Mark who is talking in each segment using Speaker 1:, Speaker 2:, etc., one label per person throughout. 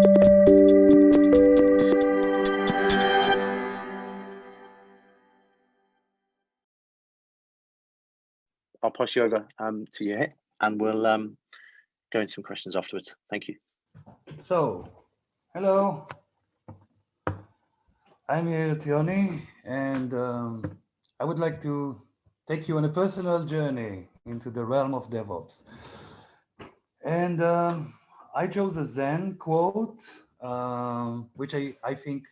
Speaker 1: I'll pass you over to you here, and we'll go into some questions afterwards. Thank you.
Speaker 2: So, hello. I'm Yair Etziony, and I would like to take you on a personal journey into the realm of DevOps. And I chose a Zen quote, which I think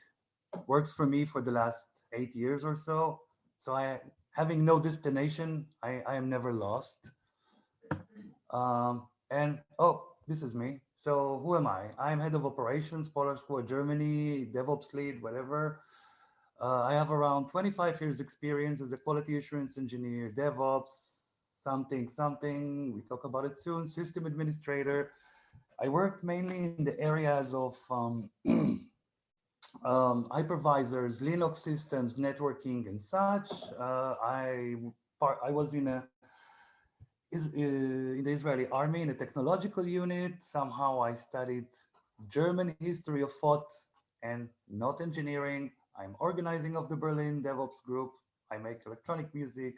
Speaker 2: works for me for the last 8 years or so. So having no destination, I am never lost. And oh, this is me. So who am I? I'm head of operations, Polar Squad Germany, DevOps Lead, whatever. I have around 25 years experience as a quality assurance engineer, DevOps, something, we talk about it soon, system administrator. I worked mainly in the areas of hypervisors, Linux systems, networking, and such. I was in the Israeli army in a technological unit. Somehow I studied German history of thought and not engineering. I'm organizing of the Berlin DevOps group. I make electronic music,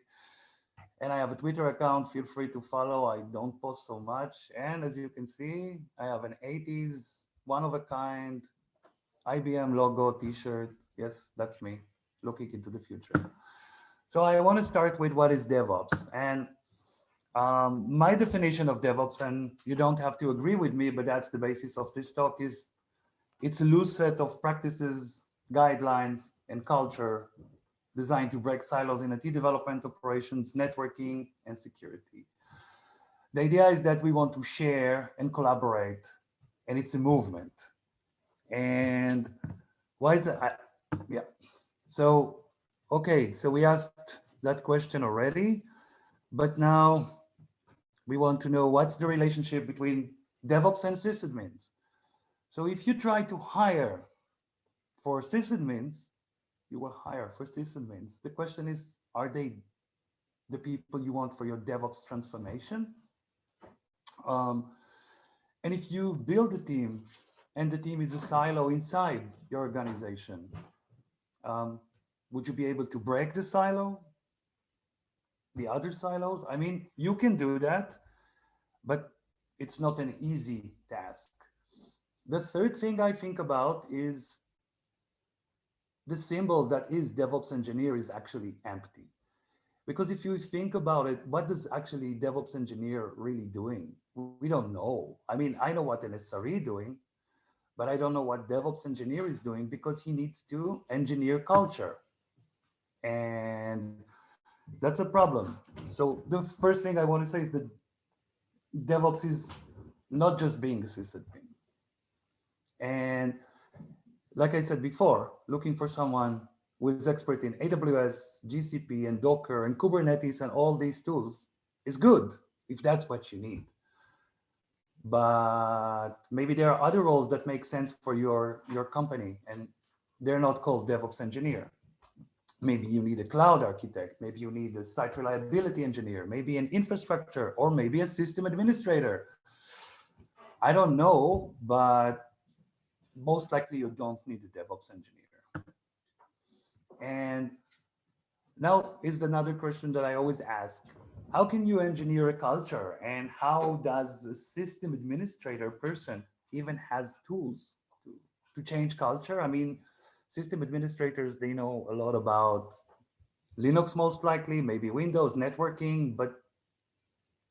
Speaker 2: and I have a Twitter account. Feel free to follow. I don't post so much. And as you can see, I have an 80s one-of-a-kind IBM logo t-shirt. Yes, that's me looking into the future. So I want to start with what is DevOps. And my definition of DevOps, and you don't have to agree with me, but that's the basis of this talk, is it's a loose set of practices, guidelines, and culture designed to break silos in IT development, operations, networking, and security. The idea is that we want to share and collaborate, and it's a movement. And why is it? Yeah. So, okay, so we asked that question already, but now we want to know what's the relationship between DevOps and sysadmins. So if you try to hire for sysadmins, you will hire for sysadmins. The question is, are they the people you want for your DevOps transformation? And if you build a team and the team is a silo inside your organization, would you be able to break the silo, the other silos? I mean, you can do that, but it's not an easy task. The third thing I think about is the symbol that is DevOps engineer is actually empty. Because if you think about it, what does actually DevOps engineer really doing? We don't know. I mean, I know what an SRE doing, but I don't know what DevOps engineer is doing because he needs to engineer culture. And that's a problem. So the first thing I want to say is that DevOps is not just being a sysadmin. And like I said before, looking for someone who is expert in AWS, GCP, and Docker, and Kubernetes, and all these tools is good, if that's what you need. But maybe there are other roles that make sense for your company, and they're not called DevOps engineer. Maybe you need a cloud architect, maybe you need a site reliability engineer, maybe an infrastructure, or maybe a system administrator. I don't know, but most likely you don't need a DevOps engineer. And now is another question that I always ask. How can you engineer a culture, and how does a system administrator person even has tools to change culture? I mean, system administrators, they know a lot about Linux, most likely, maybe Windows, networking, but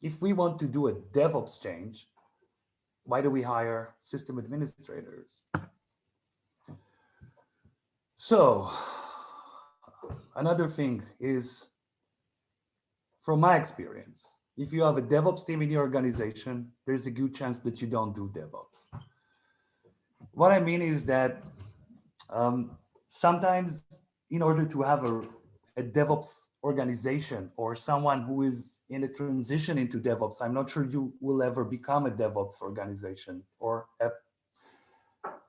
Speaker 2: if we want to do a DevOps change, why do we hire system administrators? So another thing is, from my experience, if you have a DevOps team in your organization, there's a good chance that you don't do DevOps. What I mean is that sometimes in order to have a DevOps organization or someone who is in a transition into DevOps, I'm not sure you will ever become a DevOps organization or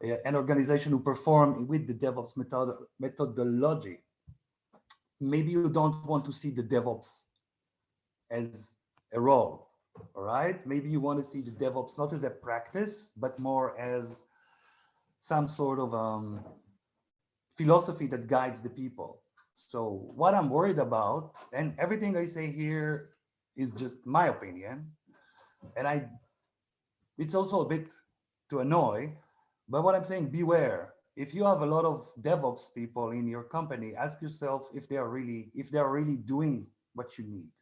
Speaker 2: an organization who perform with the DevOps methodology. Maybe you don't want to see the DevOps as a role, all right? Maybe you want to see the DevOps not as a practice, but more as some sort of philosophy that guides the people. So what I'm worried about, and everything I say here is just my opinion, and it's also a bit to annoy, but what I'm saying, beware. If you have a lot of DevOps people in your company, ask yourself if they are really doing what you need.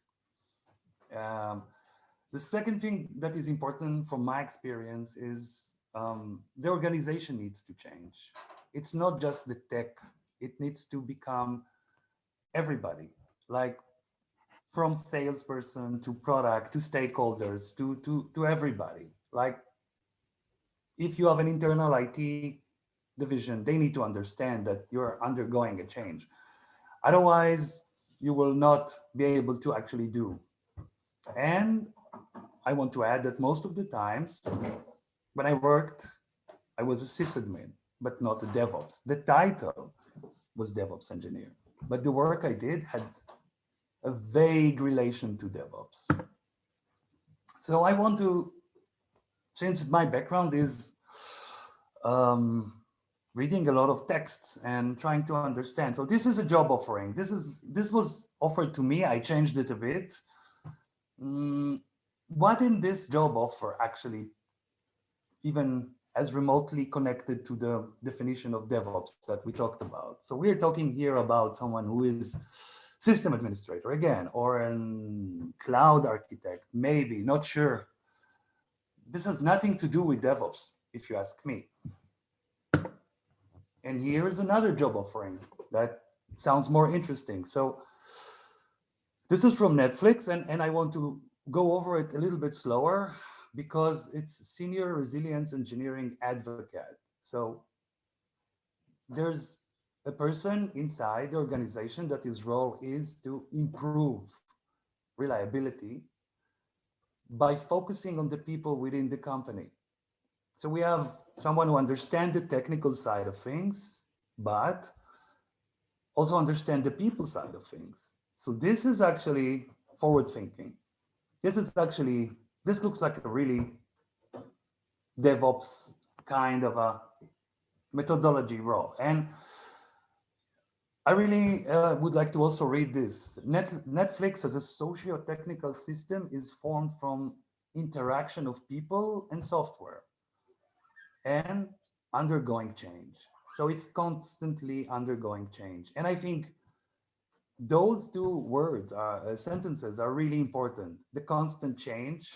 Speaker 2: The second thing that is important from my experience is the organization needs to change. It's not just the tech. It needs to become everybody, like from salesperson to product to stakeholders to everybody. Like if you have an internal IT division, they need to understand that you're undergoing a change. Otherwise, you will not be able to actually do. And I want to add that most of the times when I worked, I was a sysadmin, but not a DevOps. The title was DevOps engineer, but the work I did had a vague relation to DevOps. So I want to, since my background is reading a lot of texts and trying to understand. So this is a job offering. This was offered to me. I changed it a bit. What in this job offer actually even as remotely connected to the definition of DevOps that we talked about? So we're talking here about someone who is system administrator again, or a cloud architect, maybe, not sure. This has nothing to do with DevOps, if you ask me. And here's another job offering that sounds more interesting. So this is from Netflix, and I want to go over it a little bit slower because it's Senior Resilience Engineering Advocate. So there's a person inside the organization that his role is to improve reliability by focusing on the people within the company. So we have someone who understands the technical side of things, but also understand the people side of things. So this is actually forward thinking. This looks like a really DevOps kind of a methodology role. And I really would like to also read this. Netflix as a socio-technical system is formed from interaction of people and software and undergoing change. So it's constantly undergoing change. And I think those two words, sentences are really important. The constant change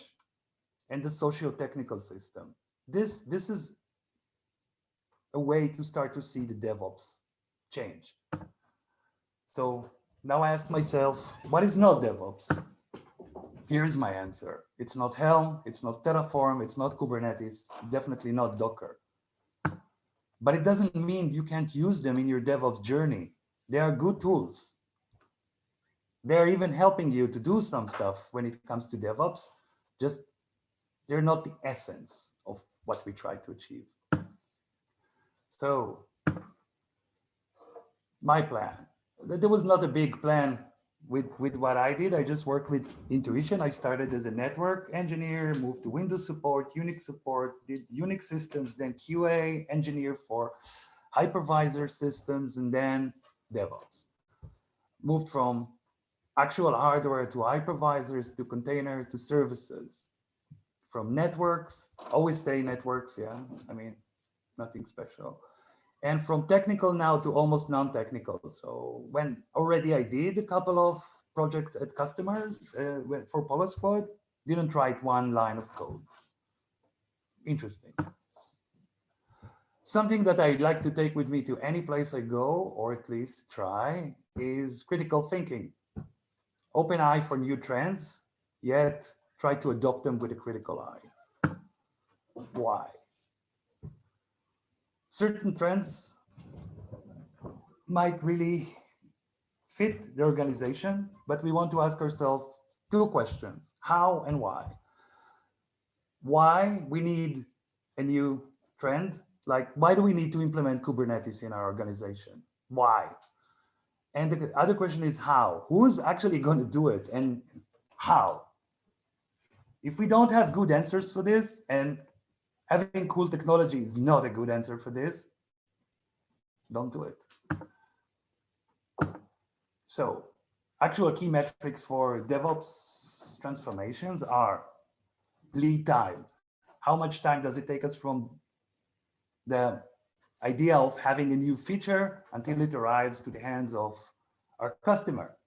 Speaker 2: and the socio-technical system. This is a way to start to see the DevOps change. So now I ask myself, what is not DevOps? Here's my answer. It's not Helm, it's not Terraform, it's not Kubernetes, definitely not Docker. But it doesn't mean you can't use them in your DevOps journey. They are good tools. They're even helping you to do some stuff when it comes to DevOps, just they're not the essence of what we try to achieve. So my plan, there was not a big plan with what I did. I just worked with intuition. I started as a network engineer, moved to Windows support, Unix support, did Unix systems, then QA engineer for hypervisor systems, and then DevOps. Moved from actual hardware to hypervisors, to container, to services. From networks, always stay networks, yeah. I mean, nothing special. And from technical now to almost non-technical. So when already I did a couple of projects at customers for Polar Squad, didn't write one line of code. Interesting. Something that I'd like to take with me to any place I go, or at least try, is critical thinking. Open eye for new trends, yet try to adopt them with a critical eye. Why? Certain trends might really fit the organization, but we want to ask ourselves two questions: how and why? Why we need a new trend? Like, why do we need to implement Kubernetes in our organization? Why? And the other question is how? Who's actually going to do it and how? If we don't have good answers for this, and Having cool technology is not a good answer for this. Don't do it. So actual key metrics for DevOps transformations are lead time. How much time does it take us from the idea of having a new feature until it arrives to the hands of our customer?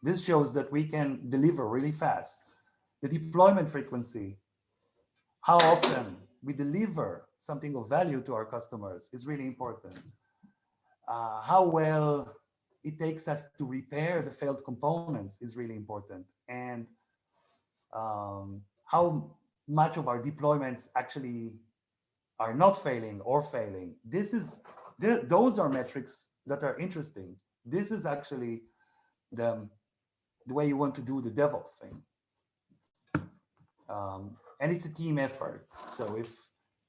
Speaker 2: This shows that we can deliver really fast. The deployment frequency, how often we deliver something of value to our customers is really important. How well it takes us to repair the failed components is really important. And how much of our deployments actually are not failing or failing. Those are metrics that are interesting. This is actually the way you want to do the DevOps thing. And it's a team effort. So if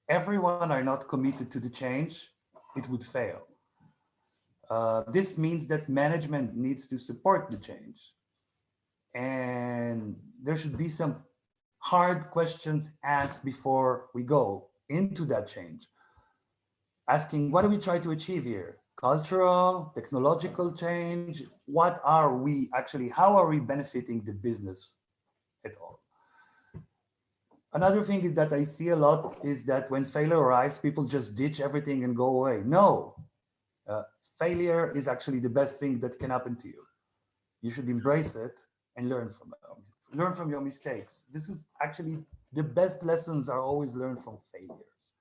Speaker 2: everyone are not committed to the change, it would fail. This means that management needs to support the change. And there should be some hard questions asked before we go into that change. Asking, what do we try to achieve here? Cultural, technological change? What are we actually, how are we benefiting the business at all? Another thing is that I see a lot is that when failure arrives, people just ditch everything and go away. No, failure is actually the best thing that can happen to you. You should embrace it and learn from your mistakes. This is actually the best lessons are always learned from failures.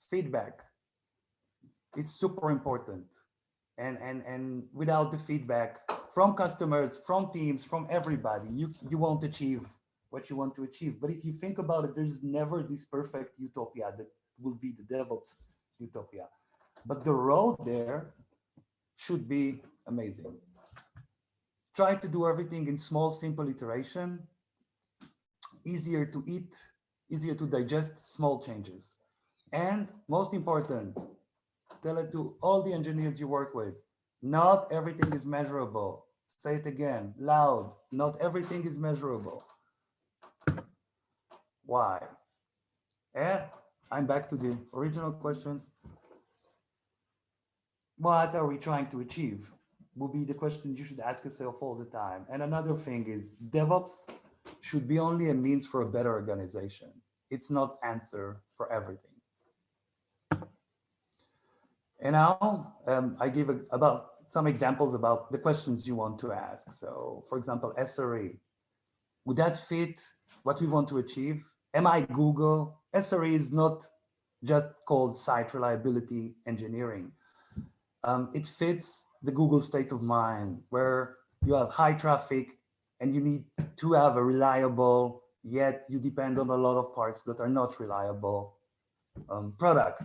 Speaker 2: Feedback. It's super important. And without the feedback from customers, from teams, from everybody, you won't achieve what you want to achieve. But if you think about it, there's never this perfect utopia that will be the DevOps utopia. But the road there should be amazing. Try to do everything in small, simple iteration, easier to eat, easier to digest, small changes. And most important, tell it to all the engineers you work with. Not everything is measurable. Say it again, loud. Not everything is measurable. Why? I'm back to the original questions. What are we trying to achieve? Will be the question you should ask yourself all the time. And another thing is DevOps should be only a means for a better organization. It's not answer for everything. And now I give about some examples about the questions you want to ask. So for example, SRE, would that fit what we want to achieve? Am I Google? SRE is not just called site reliability engineering. It fits the Google state of mind where you have high traffic and you need to have a reliable, yet you depend on a lot of parts that are not reliable product.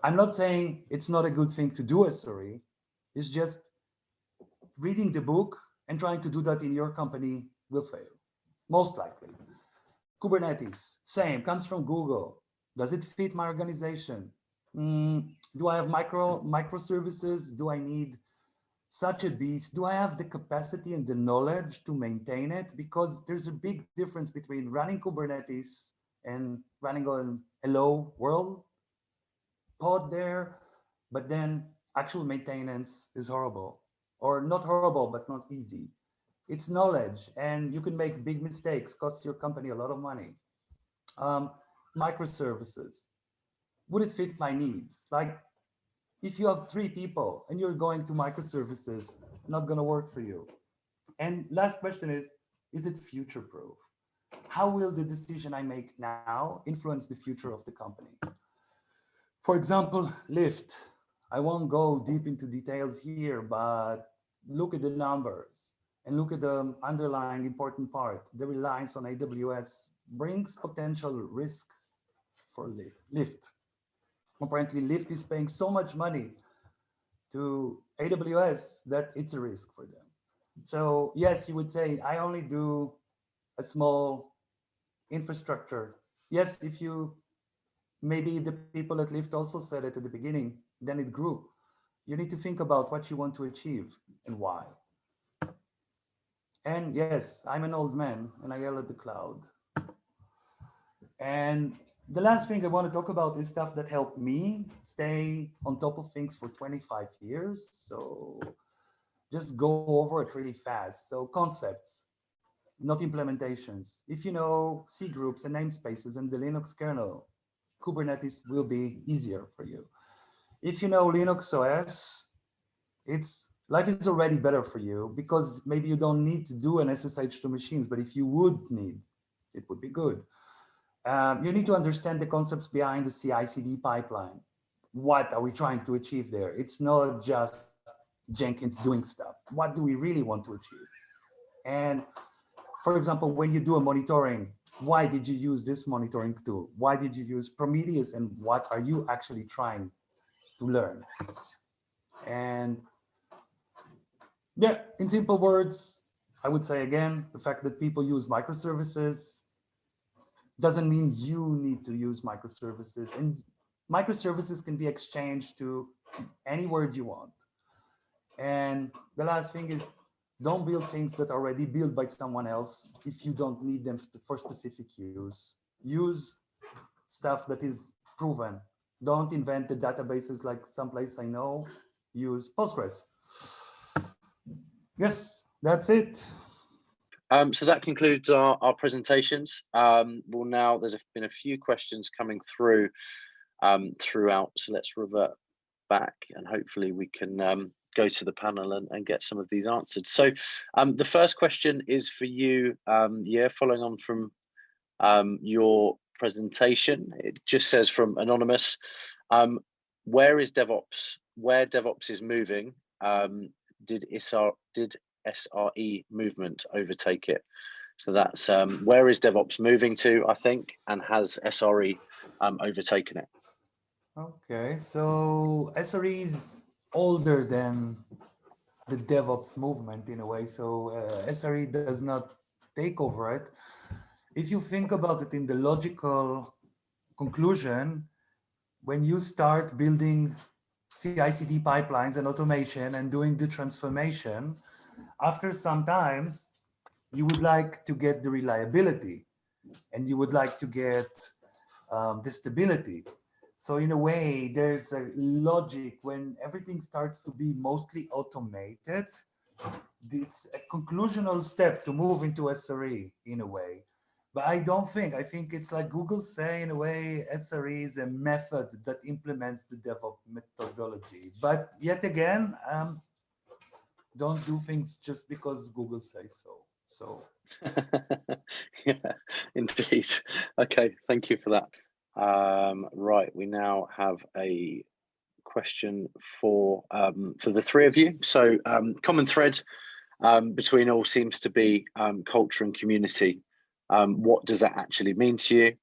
Speaker 2: I'm not saying it's not a good thing to do SRE. It's just reading the book and trying to do that in your company will fail, most likely. Kubernetes, same, comes from Google. Does it fit my organization? Do I have microservices? Do I need such a beast? Do I have the capacity and the knowledge to maintain it? Because there's a big difference between running Kubernetes and running on a hello world pod there, but then actual maintenance is horrible, or not horrible, but not easy. It's knowledge, and you can make big mistakes, cost your company a lot of money. Microservices, would it fit my needs? Like if you have 3 people and you're going to microservices, not gonna work for you. And last question is it future-proof? How will the decision I make now influence the future of the company? For example, Lyft. I won't go deep into details here, but look at the numbers and look at the underlying important part. The reliance on AWS brings potential risk for Lyft. Apparently, Lyft is paying so much money to AWS that it's a risk for them. So yes, you would say, I only do a small infrastructure. Yes, if you, maybe the people at Lyft also said it at the beginning, then it grew. You need to think about what you want to achieve and why. And yes, I'm an old man and I yell at the cloud. And the last thing I want to talk about is stuff that helped me stay on top of things for 25 years. So just go over it really fast. So concepts, not implementations. If you know C groups and namespaces and the Linux kernel, Kubernetes will be easier for you. If you know Linux OS, life is already better for you because maybe you don't need to do an SSH to machines, but if you would need, it would be good. You need to understand the concepts behind the CI/CD pipeline. What are we trying to achieve there? It's not just Jenkins doing stuff. What do we really want to achieve? And for example, when you do a monitoring, why did you use this monitoring tool? Why did you use Prometheus? And what are you actually trying to learn? And yeah, in simple words, I would say again, the fact that people use microservices doesn't mean you need to use microservices. And microservices can be exchanged to any word you want. And the last thing is, don't build things that are already built by someone else if you don't need them for specific use. Use stuff that is proven. Don't invent the databases like someplace I know. Use Postgres. Yes, that's it.
Speaker 1: So that concludes our presentations. Well, now been a few questions coming through throughout. So let's revert back and hopefully we can go to the panel and get some of these answered. So the first question is for you, Yair, following on from your presentation. It just says from Anonymous, where DevOps is moving, did SRE movement overtake it? So that's where is DevOps moving to, I think, and has SRE overtaken it?
Speaker 2: Okay, so SRE is older than the DevOps movement in a way. So SRE does not take over it. If you think about it in the logical conclusion, when you start building CI/CD pipelines and automation and doing the transformation, after some times, you would like to get the reliability and you would like to get the stability. So in a way, there's a logic when everything starts to be mostly automated. It's a conclusional step to move into SRE in a way. But I think it's like Google say in a way, SRE is a method that implements the DevOps methodology. But yet again, don't do things just because Google says so.
Speaker 1: Yeah, indeed. Okay, thank you for that. Right, we now have a question for the three of you. So common thread between all seems to be culture and community. What does that actually mean to you?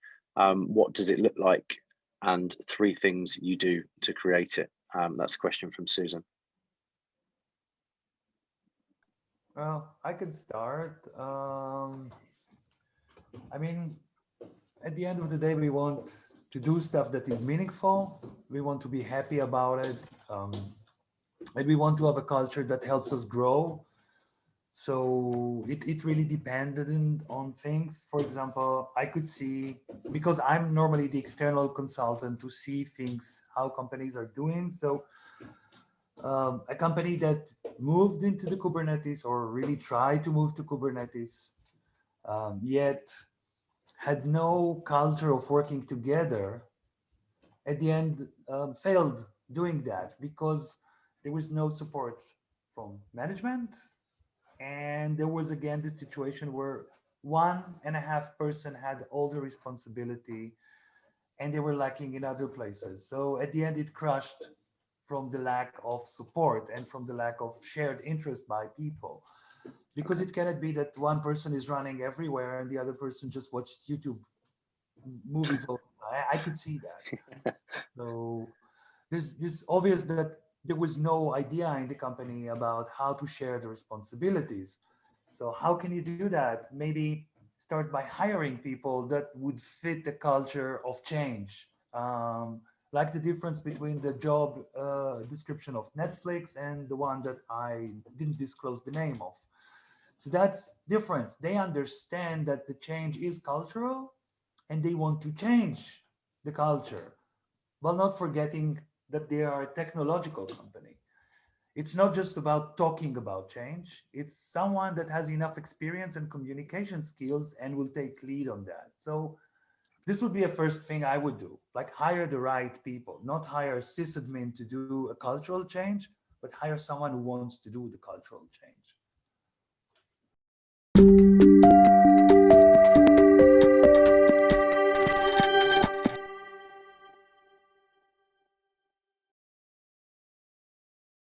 Speaker 1: What does it look like? And 3 things you do to create it. That's a question from Susan.
Speaker 2: Well, I could start. I mean, at the end of the day, we want to do stuff that is meaningful. We want to be happy about it. And we want to have a culture that helps us grow. So it really depended on things. For example, I could see, because I'm normally the external consultant to see things, how companies are doing. So a company that moved into the Kubernetes or really tried to move to Kubernetes, yet had no culture of working together, at the end failed doing that because there was no support from management. And there was again this situation where 1.5 person had all the responsibility and they were lacking in other places. So at the end, it crushed from the lack of support and from the lack of shared interest by people. Because it cannot be that one person is running everywhere and the other person just watched YouTube movies all the time. I could see that. So this obvious that there was no idea in the company about how to share the responsibilities. So how can you do that? Maybe start by hiring people that would fit the culture of change. Like the difference between the job description of Netflix and the one that I didn't disclose the name of. So that's difference. They understand that the change is cultural and they want to change the culture while not forgetting that they are a technological company. It's not just about talking about change. It's someone that has enough experience and communication skills and will take lead on that. So this would be a first thing I would do, like hire the right people, not hire a sysadmin to do a cultural change, but hire someone who wants to do the cultural change.